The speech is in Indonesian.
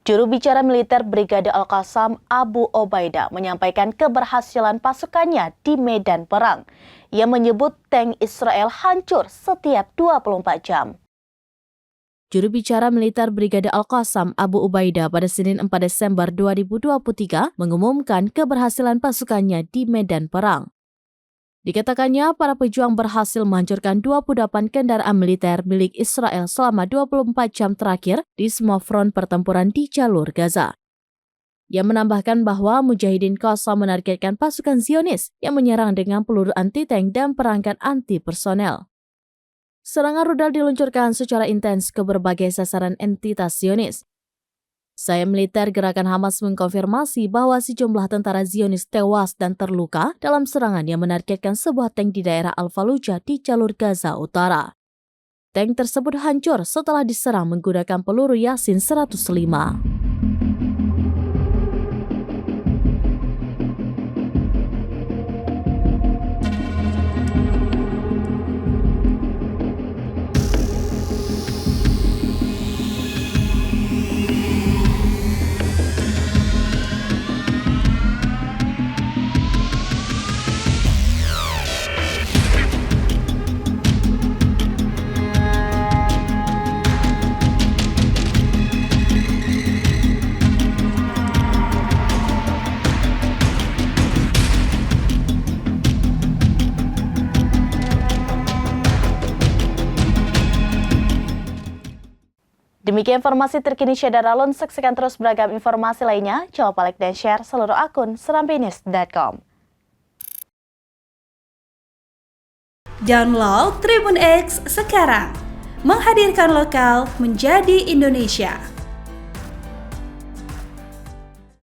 Juru bicara militer Brigade Al-Qassam Abu Ubaidah menyampaikan keberhasilan pasukannya di medan perang. Ia menyebut tank Israel hancur setiap 24 jam. Juru bicara militer Brigade Al-Qassam Abu Ubaidah pada Senin 4 Desember 2023 mengumumkan keberhasilan pasukannya di medan perang. Dikatakannya, para pejuang berhasil menghancurkan 28 kendaraan militer milik Israel selama 24 jam terakhir di semua front pertempuran di jalur Gaza. Ia menambahkan bahwa Mujahidin Qassam menargetkan pasukan Zionis yang menyerang dengan peluru anti-tank dan perangkat anti-personel. Serangan rudal diluncurkan secara intens ke berbagai sasaran entitas Zionis. Sayap militer gerakan Hamas mengkonfirmasi bahwa sejumlah tentara Zionis tewas dan terluka dalam serangan yang menargetkan sebuah tank di daerah Al-Fallujah di jalur Gaza Utara. Tank tersebut hancur setelah diserang menggunakan peluru Yasin 105. Demikian informasi terkini Syedar Alun. Saksikan terus beragam informasi lainnya. Jangan lupa like dan share seluruh akun serambinews.com. Download Tribun X sekarang. Menghadirkan lokal menjadi Indonesia.